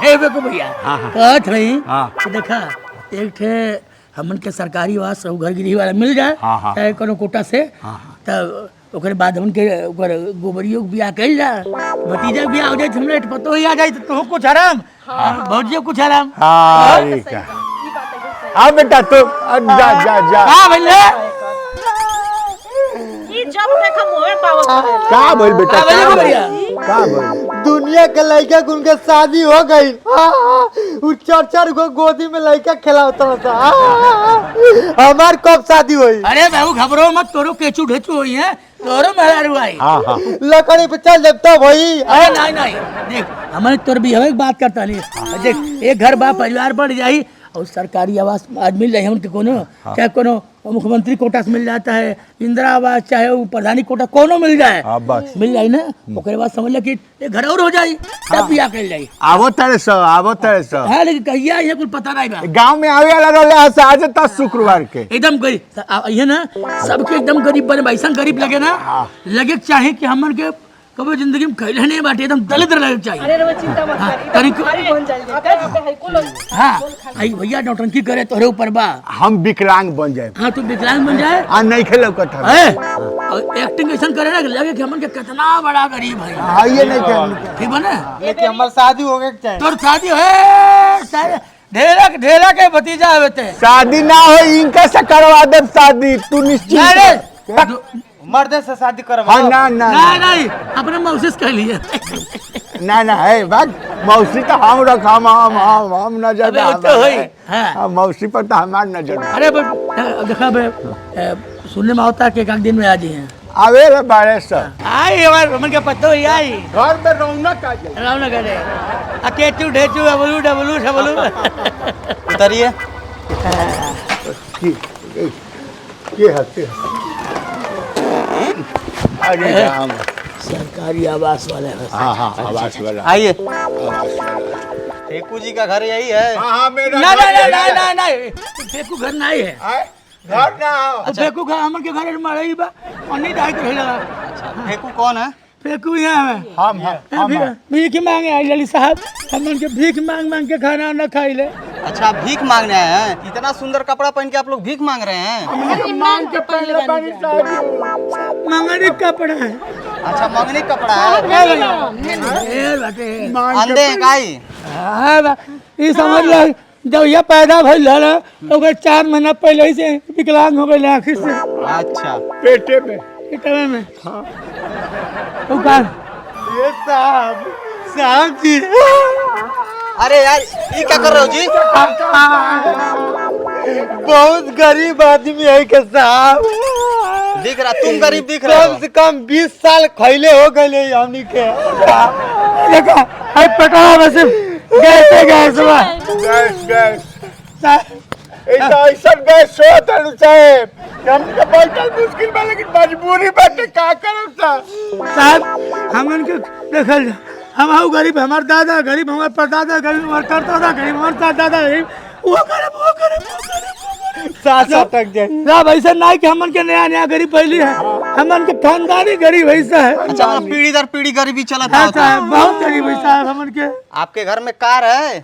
हे बेको भैया कहत रही कि देखा एक ठे हमन के सरकारी आवास घर गृह वाला मिल जाए चाहे कोनो कोटा से तब ओकरे बाद हमन के ओकर गोबरियो बियाह कइल जाए भतीजा बियाह हो जाए हमरे पतो ही आ जाए तो कुछ आराम भौजियो कुछ आराम हाँ बेटा तो जा जा जा का भइले ई जब देखा मोहे पावत का बोल बेटा का भैया का बोल दुनिया के लड़का के उनके शादी हो गई उ चार गो गोदी में लड़का खिलाता था हमार कब शादी हुई अरे बाबू घबरो मत तोरो केचू ढेचू होई है तोरो मेहरारू आई लकड़ी पे चल जब तब होई अरे नहीं नहीं देख हमारे तोर भी हमें बात करता नहीं देख एक घर बा परिवार बढ़ जाई और सरकारी आवास आज मिल जाए हमके कोनो चाहे कोनो मुख्यमंत्री कोटा से मिल जाता है इंदिरा आवास चाहे वो प्रधानी कोटा कोनो मिल जाए मिल जाए ना ओकरे बाद समझ ले कि घर और हो जाई तब बियाह कर जाई आवो तेरे सो हां लेकिन कहिया ये कुछ पता नहीं बा गांव में आवे वाला रहले आज तक शुक्रवार के एकदम गरीब ये ना सबके एकदम गरीब बने ऐसा गरीब लगे ना लगे चाहे कि हमन के कभी जिंदगी में खैले नहीं बाटे एकदम दलित रहे चाहिए अरे रे चिंता मत करी भारी बन जाई हां आई भैया नौटंकी करे तोरे ऊपर बा हम विकलांग बन जाए हां तू विकलांग बन जाए आ नहीं खेलो कथा एक्टिंग ऐसा करे ना लगे कि हमन के कितना बड़ा गरीब है हां ये नहीं खेल ठीक बने लेकिन हमार शादी हो गई चाहिए तोर शादी है ढेला के भतीजा होते शादी ना हो इनके से करवा दे शादी तू निश्चित मर्द से शादी कर हाँ ना ना नहीं अपने मौसी कह लिए ना ना है बात मौसी तो हम रखा हम नजर हाँ मौसी पर तो हमार नजर अरे देखा सुनने में होता है कि एक दिन में आ जाइए आवे रे बारे से आई हमारे हमन के पत्तो ही आई घर में रौनक आ जाए रौनक करे अकेचू ढेचू डबलू डबलू डबलू उतरिए के हंसते अरे राम सरकारी आवास वाले हाँ आवास वाला आइए टेकू जी का घर यही है हाँ मेरा नहीं फेकू घर नहीं है घर ना फेकू घर हमन के घर में रही बा अन्नी डाई के रही टेकू कौन है फेकू यहाँ है हम भीख मांगे आई लली साहब हमन के भीख मांग मांग के खाना न खाई ले अच्छा आप भीख मांगने आए हैं इतना सुंदर कपड़ा पहन के आप लोग भीख मांग रहे हैं मांग के मंगनी कपड़ा है अच्छा मंगनी कपड़ा है अंधे हैं काई ये समझ लो जब ये पैदा भइल है तो 4 महीना पहले से विकलांग हो गए आखिर से अच्छा पेटे में में तो का ये साहब जी अरे यार ये क्या कर रहे हो जी बहुत गरीब आदमी है के साहब दिख रहा तुम गरीब दिख रहे हो कम से कम 20 साल खैले हो गए हमनी के देखा है पटा वैसे गैस ऐसा गैस होत है साहब हम के बैठल मुश्किल बा लेकिन मजबूरी बाटे का करब साहब हमन के देखल हम आउ गरीब हमार दादा गरीब हमार परदादा गरीब हमार करदादा गरीब हमार दादा गरीब वो करे साथ तक जाए साहब ऐसा नहीं कि हमन के नया नया गरीब पहली है हमन के खानदानी गरीब ऐसा है अच्छा पीढ़ी दर पीढ़ी गरीबी चला था साहब बहुत गरीब है साहब हमन के आपके घर में कार है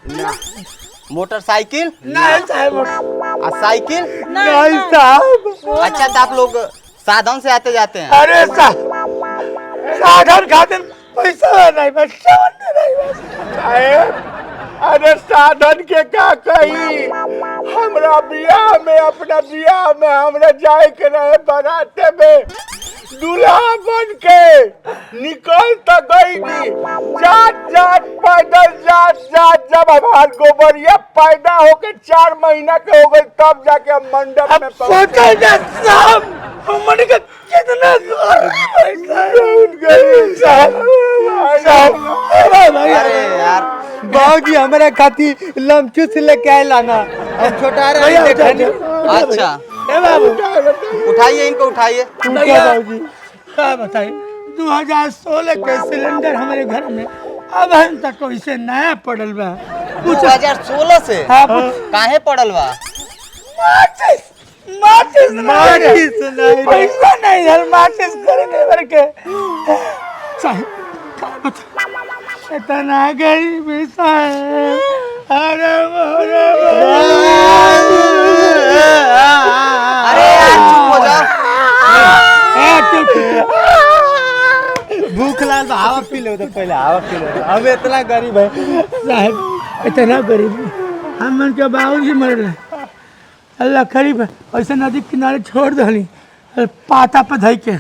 मोटरसाइकिल नहीं साहब साइकिल नहीं साहब अच्छा तो आप लोग साधन से आते जाते हैं अरे साहब साधन खातिर पैसा नहीं बस अरे साधन के का कही हमरा बियाह में अपना बियाह में हमरा जाए के रहे बाराते में दूल्हा बन के निकल तो गई जात पैदल जात जब हमार गोबरिया पैदा होके 4 महीना के हो गई तब जाके हम मंडप में साहब हमन के कितना अरे यार बाबूजी हमारा खाती लमचू से लेके आए लाना हम छोटा रहे अच्छा ए बाबू उठाइए इनको उठाइए बाबूजी क्या बताइए 2016 के सिलेंडर हमारे घर में अब हम तक इसे नया पड़ल बा 2016 से काहे पड़ल बा माचिस नहीं पैसा नहीं है माचिस खरीदने भर के इतना गरीब है अरे अरे यार चुप हो जाओ। भूख लाल हवा पी लो तो पहले हवा पी लो। अब इतना गरीब है साहब, इतना गरीब हम मन के बाबू जी मर रहे। अल्लाह करीब है, ऐसे नदी किनारे छोड़ दहली पाता पर धई के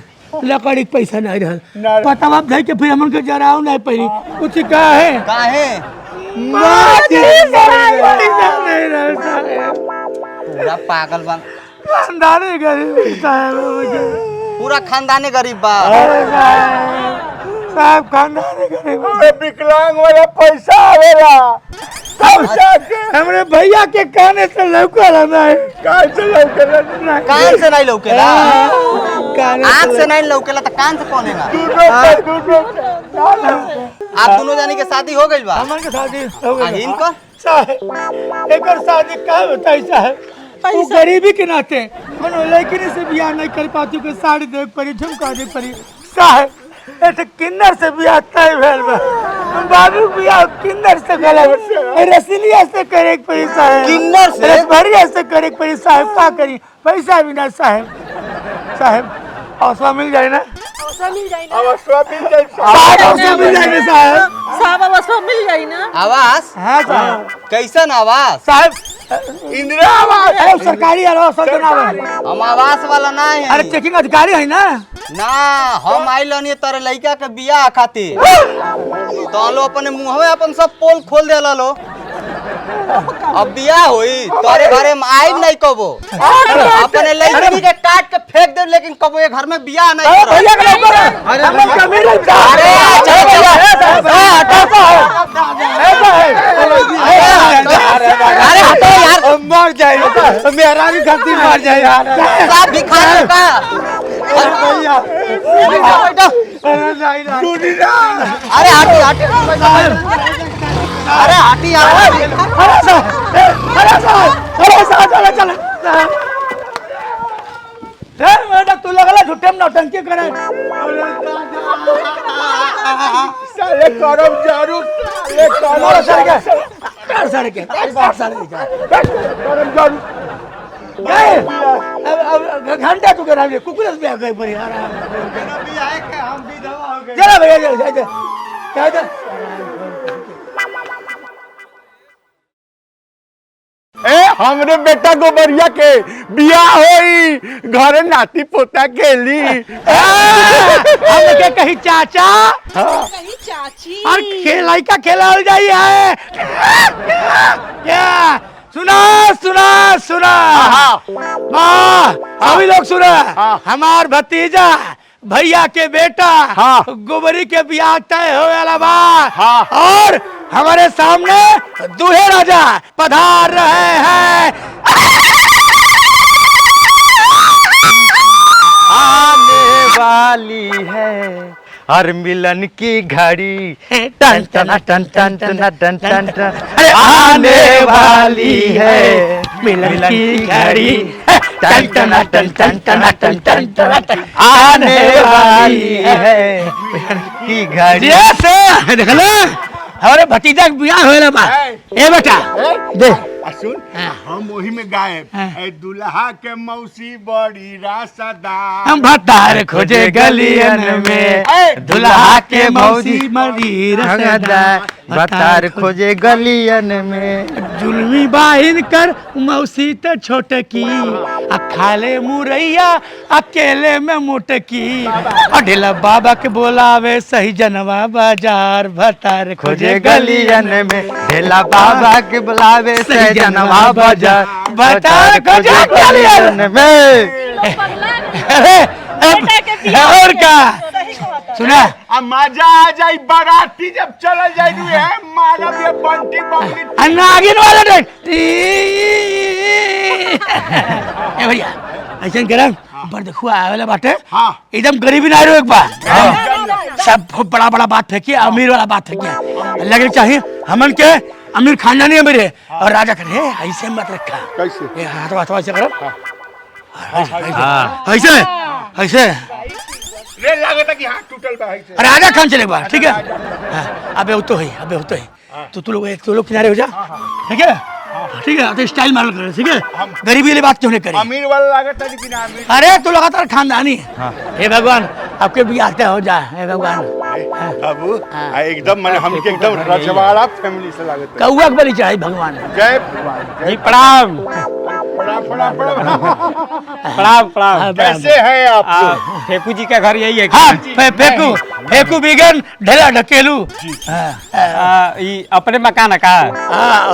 लकड़ी के पैसा नहीं रहल, पता बाप धई के फिर हमन के जराऊ नहीं पड़ी कुछ कहा है काहे नहीं रहल साहब। पूरा पागल बन, खानदानी गरीब साहब, पूरा खानदानी गरीब बा। साहब खानदानी गरीब। विकलांग वाला पैसा आवेला हमरे भैया के काने से लौका लगा है। कान से लौकेला कान से नहीं लौकेला, आँख से नहीं लौकेला तो कान से कौन है ना। आप दोनों जानी के शादी हो गई बा? हमन के शादी हो गई इनको साहब, एक और शादी का बताई साहब, वो गरीबी के नाते कोनो लड़की से बियाह नहीं कर पाती, कोई साड़ी देख पड़ी, झुमका देख पड़ी साहब। एक किन्नर से बियाह तय भेल बा, बाबू बियाह किन्नर से गला रसलिया से करे के पड़ी साहब, किन्नर से रसभरिया से करे के पड़ी साहब। का करी पैसा भी ना साहब हौसला मिल जाए ना, अवसर मिल जाए ना अवसर मिल जाए हौसला मिल जाए ना साहब। साहब, अवसर मिल जाए ना। आवास हाँ साहब, कैसन आवास? साहब इंदिरा आवास अरे सरकारी आवास बनावे। हम आवास वाला ना है। अरे चेकिंग अधिकारी है ना। ना हम आइल रहनी तारे लड़का के बियाह खातिर, तो लो अपने मुंह में अपन सब पोल खोल देला लो। अब बियाह होई तोरे घरे में आई नहीं कबो, अपने लड़की के काट के फेंक दे, लेकिन कबो ये घर में बियाह नहीं करो। भैया के नंबर है। हम लोग जमीन रखता है। अरे चलो चलो, अरे हटो यार, मर जाए मेरा भी खाती मर जाए यार। साहब भिखारी का। भैया अरे हटी हटी, अरे हटी यार। बेटा तू लगला झूठे में नौटंकी करे। साले करब जरूर साले मोर सर के करब सर के करब जरूर। अब घंटा तू करा ले कुकुर से गए पर यार। चला भैया जा। हमरे बेटा गोबरिया के बियाह होई, घरे नाती पोता केली। हम के कहीं चाचा कहीं चाची और खेलाई का खेला हो जाई है क्या? सुना माँ सभी लोग सुना। हमार भतीजा भैया के बेटा गोबरी के बियाह तय हो वाला बा, और हमारे सामने दूल्हे राजा पधार रहे हैं। आने वाली है हर मिलन की घड़ी, टन टन टन टन टन टन टन टन। अरे आने वाली है मिलन की घड़ी, टन टन टन टन टन टन टन टन। आने वाली है मिलन की घड़ी। देख लो हमारे भतीजा के बियाह होएला बा। ए बेटा दे सुन, हम वही में गायब ए दुल्हा के मौसी बड़ी रासदार। हम भतार खोजे गलियन में, दुल्हा के मौसी मरी रसदार। भतार खोजे गलियन में, जुल्मी बाहिन कर मौसी तो छोटकी, खाले मुरैया अकेले में मोटकी। अढेला बाबा के बोलावे सही जनवा बाजार, भतार खोजे गलियन में, ढेला बाबा के बुलावे से जनवा बाजार, भतार खोजे गलियन में। और क्या सुना? अब मजा आ जाई बाराती जब चल जाई है, मारा भी बंटी बकरी नागिन वाला देख। ए भैया ऐसा करम पर देखो आवेला बाटे, एकदम गरीबी ना रहो एक बार। सब बड़ा बड़ा बात फेंकी, अमीर वाला बात फेंकी लगे चाहिए। हमन के अमीर खानदानी है मेरे, और राजा करे ऐसे मत रखा। कैसे? हाथ ऐसे करो, ऐसे ऐसे रे लागता कि हाथ टूटल बा ऐसे। राजा खान चले बार, ठीक है। अबे वो तो है तो तू लोग किनारे हो जा, ठीक है? ठीक है, तो स्टाइल मार कर, ठीक है? गरीबी वाली बात क्यों नहीं करी? अमीर वाला लागत है लेकिन अमीर अरे तू लगातार खानदानी है। हे भगवान, आपके भी आते हो जा, हे भगवान। बाबू एकदम मैंने हम के एकदम रजवाड़ा फैमिली से लागत है। कौआ के बलि चाहे भगवान। जय भगवान, जी प्रणाम प्रणाम प्रणाम प्रणाम। प्रणाम प्रणाम। हाँ, कैसे हैं आप लोग? फेकू जी का घर यही है हाँ, क्या? फेंकू बिगन ढेला ढकेलू। ई अपने मकान का?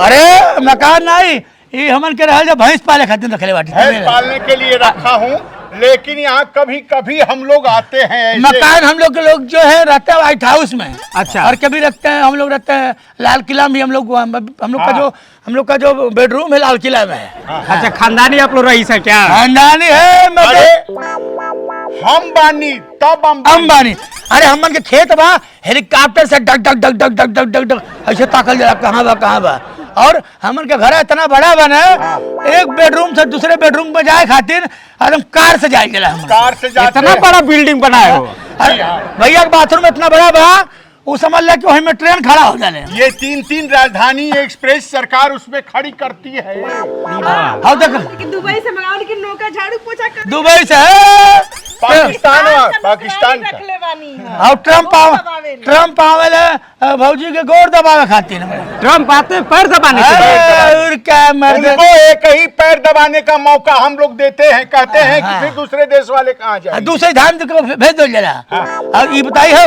अरे मकान नहीं, ये हमन के रहल जब भैंस पाले खातिर रखले बाटी। भैंस पालने के लिए रखा हूँ, लेकिन यहाँ कभी कभी हम लोग आते हैं ऐसे। मकान हम लोग जो है रहते हैं व्हाइट हाउस में। अच्छा। और कभी रखते हैं, हम लोग रहते हैं लाल किला में। हम लोग का जो बेडरूम है लाल किला में है। अच्छा, खानदानी आप लोग रईस है क्या? खानदानी है। अरे हम बानी तब अंबानी। अरे हमन के खेत बा, हेलीकॉप्टर से डक डक डक डक डक डक डक डक ऐसे ताकल जाला कहाँ बा। और हमन के घर इतना बड़ा बना, एक बेडरूम से दूसरे बेडरूम में जाए खातिर एकदम कार से जाए गेला। हम कार से जाते इतना हैं। बड़ा बिल्डिंग बनाए हो? भैया का बाथरूम इतना बड़ा बा, वो समझ ले कि वहीं में ट्रेन खड़ा हो जाले। ये 3 राजधानी एक्सप्रेस सरकार उसमें खड़ी करती है। हाँ देख, कि दुबई से मंगाओ, लेकिन नौका झाड़ू पोछा कर दुबई से है। पाकिस्तान का। रख ले बानी है। और ट्रम्प आवेले भौजी के गोर दबावे खातिर। ट्रम्प आते पैर दबाने के लिए? और क्या मर्द। उनको एक ही पैर दबाने का मौका हम लोग देते हैं, कहते हैं कि फिर दूसरे देश वाले कहाँ जाए। दूसरे धाम को भेज दो जरा। अब ये बताइए,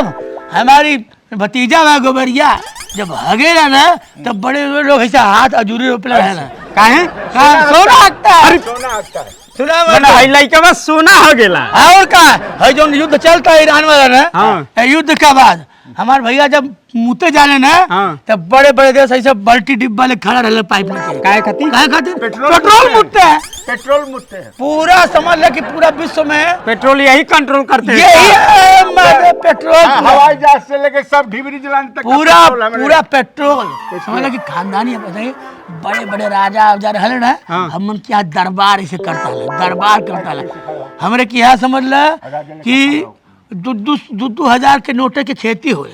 हमारी भतीजा वा गोबरिया जब हगेला ना, तब बड़े बड़े लोग ऐसा हाथ अजूरी रोपले है ना। काहे? सोना हकता है। सोना आता है। सुना मैंने हाई लइका बस सोना हो गेला। और का है जो युद्ध चलता है ईरान वाला ना। हाँ। युद्ध के बाद हमारे भैया जब मुते जाले ना, हाँ। तब बड़े बड़े देश ऐसे बल्टी डिब्बा ले खड़ा रहले पाइप में। काहे खातिर? पेट्रोल मुतते हैं। पेट्रोल मुझते हैं। पूरा समझ ले कि पूरा विश्व में पेट्रोल यही कंट्रोल करते हैं? यही है मारे पेट्रोल। हवाई जहाज से लेके सब ढिबरी जलाने तक का पूरा पेट्रोल हमारे- पूरा पेट्रोल। समझ ले कि खानदानी है, बताइए बड़े बड़े राजा जा रहले ना, हमन के यहाँ दरबार ऐसे करता है, दरबार करता है। हमरे के यहाँ समझ ले कि 2,000 के नोटे की खेती हुए।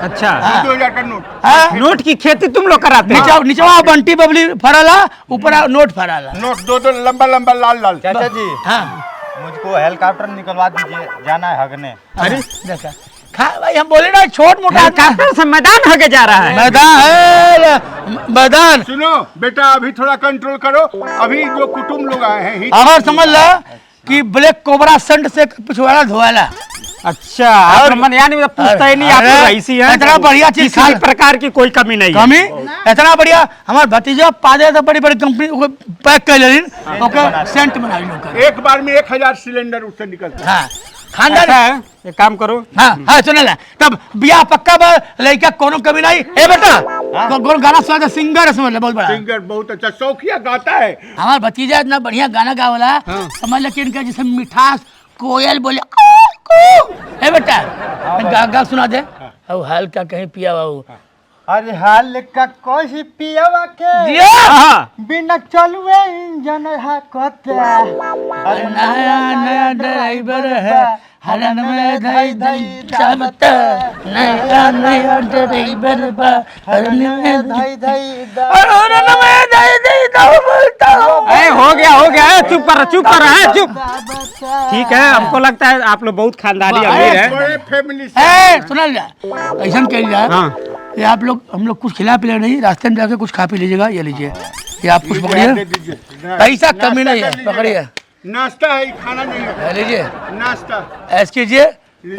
अच्छा, 2000 का नोट। हाँ? नोट की खेती तुम लोग कराते हैं? नीचवा बंटी बबली फराला, ऊपर नोट फराला। नोट दो लंबा लंबा लाल लाल। चाचा जी, हाँ मुझको हेलीकॉप्टर निकलवा दीजिए, जाना है हगने। अरे देखा खा भाई, हम बोले ना छोट मोटा हेलीकॉप्टर से मैदान होके जा रहा है? मैदान है, मैदान। सुनो बेटा, अभी थोड़ा कंट्रोल करो। अभी जो कुटुंब लोग आए हैं ही और समझ ला कि ब्लैक कोबरा संड से पिछवाड़ा धोवाला। अच्छा, आप मन यानी पूछता ही नहीं, आप अरे, लोग ऐसी हैं? इतना बढ़िया चीज किसी प्रकार की कोई कमी नहीं है? कमी इतना बढ़िया। हमारे भतीजा पादे तो बड़ी बड़ी कंपनी पैक कर लेलिन, ओके सेंट बना लोग। एक बार में 1000 सिलेंडर उससे निकलता है। हाँ खानदान ऐसा है, एक काम करो। हाँ हाँ सुने ला, तब बियाह पक्का बा, लड़का कोनो कमी नहीं। ए बेटा कौन गाना सुना? सिंगर है, समझ ले बहुत बड़ा सिंगर, बहुत अच्छा शौकिया गाता है। हमारा भतीजा इतना बढ़िया गाना गावला। समझ ले कि इनका जैसे मिठास कोयल बोले ए बेटा गा सुना दे। अब हाल का कहीं पिया बाबू। अरे हाल का कोई पियावा के हाँ, बिना चलुए इंजन हाकता। नया नया ड्राइवर है, हरन में धई धई चलता। नया नया ड्राइवर बा, हरन में धई धई हरन में धई धई दौड़ता। ए, हो गया, चुप कर, चुप। ठीक है, हमको लगता है आप लोग बहुत खानदानी अमीर है। बड़े फैमिली से। ए सुनल जा, ऐसा कह जाए हाँ। ये आप लोग हम लोग कुछ खिला पिला नहीं, रास्ते में जाके कुछ खा पी लीजिएगा। ये लीजिए, ये आप कुछ दे पकड़िए, दीजिए। पैसा कमी नहीं है, नाश्ता कर पकड़िए। लीजिए। नाश्ता है, खाना नहीं है। ये लीजिए, नाश्ता। ऐस कीजिए,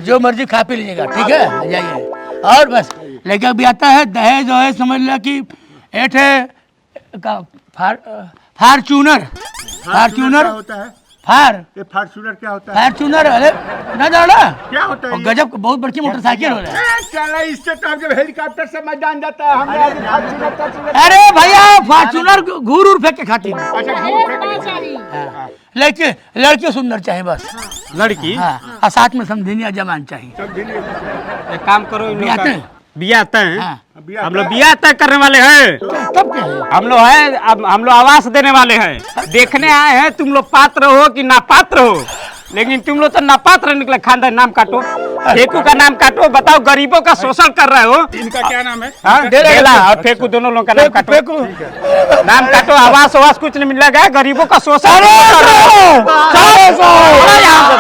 जो मर्जी खा पी लीजिएगा, ठीक है? जाइए। और बस लेकर भी आता है दहेज जो है, समझ लो कि एठ का फार्चूनर क्या होता है? ये फार्चूनर क्या होता है? फार्चूनर, अरे ना जाना क्या होता है? गजब बहुत बड़ी मोटरसाइकिल हो रहा है। चला, इससे तो जब हेलीकॉप्टर से मैदान जाता है हमने आज फार्चूनर। अरे भैया फार्चूनर घूर उर फेंक के खाती है। अच्छा, घूम फेंक लड़के लड़की सुंदर चाहिए बस। लड़की? हाँ, और साथ में समझिया जमान चाहिए। सब दिन एक काम करो, इन लोग बियाते का हैं? बियाह तय। हाँ। हम लोग बियाह तय करने वाले हैं। तब क्या है? हम लोग है, अब हम लोग आवास देने वाले हैं। देखने आए हैं तुम लोग पात्र हो कि ना पात्र हो। लेकिन तुम लोग तो नापात्र निकले। खानदान नाम काटो, फेकू का नाम काटो। बताओ गरीबों का शोषण कर रहे हो। इनका क्या नाम है? हाँ, डेला और फेकू दोनों लोगों का नाम काटो। नाम काटो। आवास आवास कुछ नहीं मिल रहा है। गरीबों का शोषण कर रहे हो।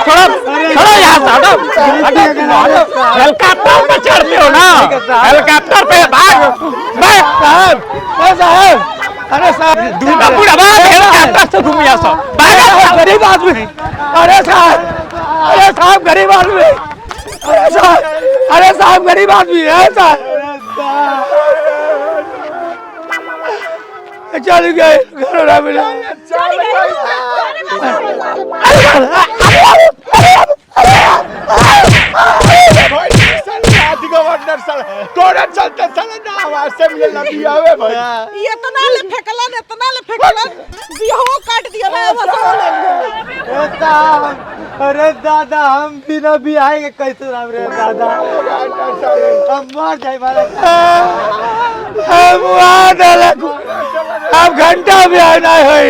छोड़ो यहाँ से, हेलीकॉप्टर पे चढ़ते हो ना, हेलीकॉप्टर पे भाग। अरे साहब दूल्हा बुढ़ा हेलीकॉप्टर से घूमिया सब गरीब आदमी। अरे साहब गरीब आदमी। अरे साहब गरीब आदमी है साहब। चल गए घर ना मिला। गवर्नर सर तोरे चलते साले ना आवाज से मिले ना बिया हुए भाई। ये तो ना ले फेंकलन बियाहो काट दिया ना वसो ले लिया। साहब अरे दादा हम बिना बियाह के कैसे राम रे दादा हम मर जाए मारा। अब घंटा भी आना है।